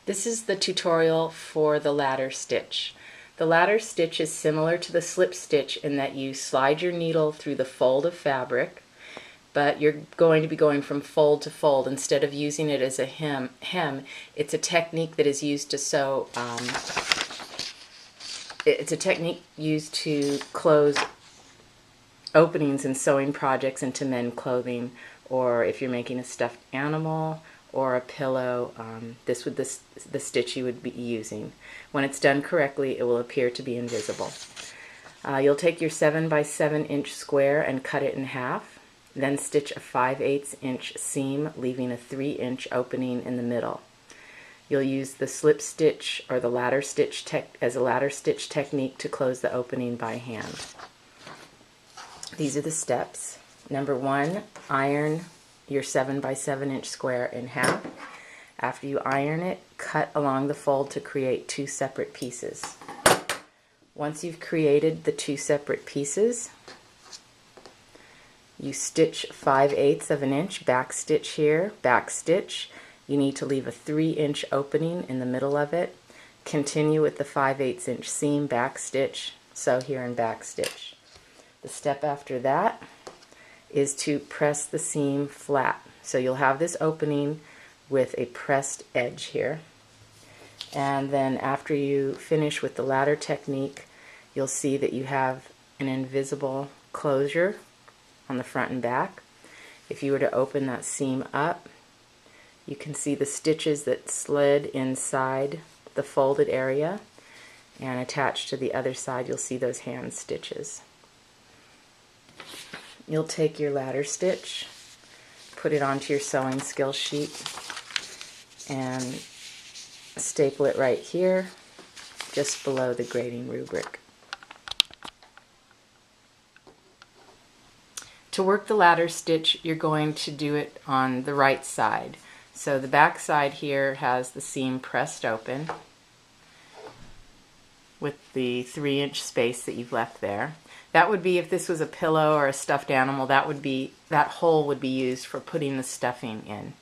This is the tutorial for the ladder stitch. The ladder stitch is similar to the slip stitch in that you slide your needle through the fold of fabric, but you're going to be going from fold to fold. Instead of using it as a hem, it's a technique that is used to sew. It's a technique used to close openings in sewing projects and to mend clothing, or if you're making a stuffed animal or a pillow, this would the stitch you would be using. When it's done correctly, it will appear to be invisible. You'll take your 7 by 7 inch square and cut it in half, then stitch a 5/8 inch seam, leaving a 3 inch opening in the middle. You'll use the slip stitch or the ladder stitch as a ladder stitch technique to close the opening by hand. These are the steps. Number 1, iron your 7 by 7 inch square in half. After you iron it, cut along the fold to create 2 separate pieces. Once you've created the 2 separate pieces, you stitch 5/8 of an inch, back stitch here, back stitch. You need to leave a 3 inch opening in the middle of it. Continue with the 5/8 inch seam, back stitch, sew here and back stitch. The step after that is to press the seam flat. So you'll have this opening with a pressed edge here. And then after you finish with the ladder technique, you'll see that you have an invisible closure on the front and back. If you were to open that seam up, you can see the stitches that slid inside the folded area, and attached to the other side you'll see those hand stitches. You'll take your ladder stitch, put it onto your sewing skill sheet, and staple it right here, just below the grading rubric. To work the ladder stitch, you're going to do it on the right side. So the back side here has the seam pressed open with the 3 inch space that you've left there. That would be, if this was a pillow or a stuffed animal, that hole would be used for putting the stuffing in.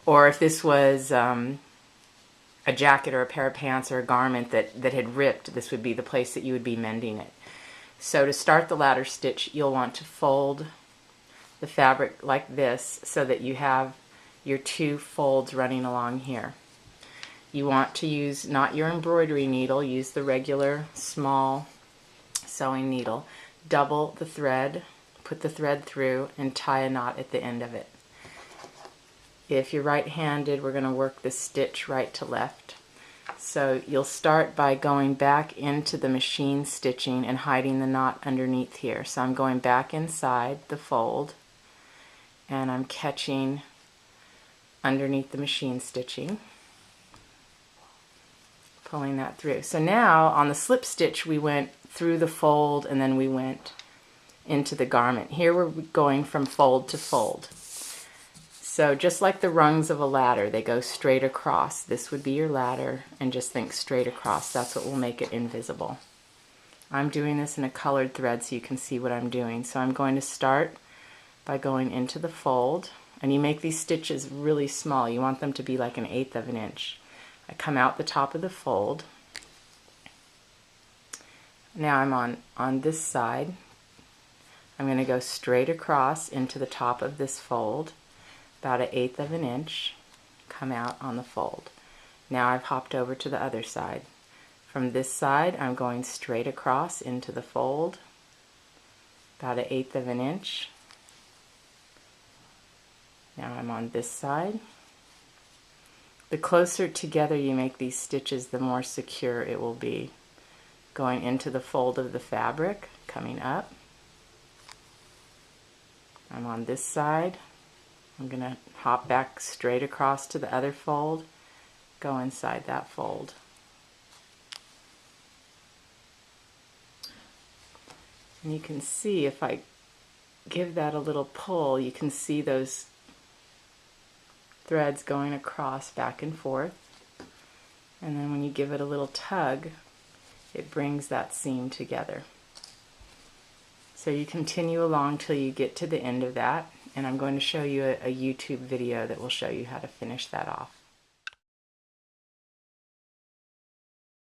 Or if this was a jacket or a pair of pants or a garment that had ripped, this would be the place that you would be mending it. So to start the ladder stitch, you'll want to fold the fabric like this so that you have your 2 folds running along here. You want to use not your embroidery needle, use the regular small sewing needle. Double the thread, put the thread through, and tie a knot at the end of it. If you're right-handed, we're going to work the stitch right to left. So you'll start by going back into the machine stitching and hiding the knot underneath here. So I'm going back inside the fold, and I'm catching underneath the machine stitching, pulling that through. So now on the slip stitch we went through the fold and then we went into the garment. Here we're going from fold to fold. So just like the rungs of a ladder, they go straight across. This would be your ladder, and just think straight across. That's what will make it invisible. I'm doing this in a colored thread so you can see what I'm doing. So I'm going to start by going into the fold, and you make these stitches really small. You want them to be like 1/8 of an inch. I come out the top of the fold. Now I'm on this side. I'm going to go straight across into the top of this fold, about 1/8 of an inch, come out on the fold. Now I've hopped over to the other side. From this side I'm going straight across into the fold, about 1/8 of an inch. Now I'm on this side. The closer together you make these stitches, the more secure it will be. Going into the fold of the fabric, coming up. I'm on this side. I'm going to hop back straight across to the other fold, go inside that fold. And you can see, if I give that a little pull, you can see those threads going across back and forth. And then when you give it a little tug, it brings that seam together. So you continue along till you get to the end of that, and I'm going to show you a YouTube video that will show you how to finish that off.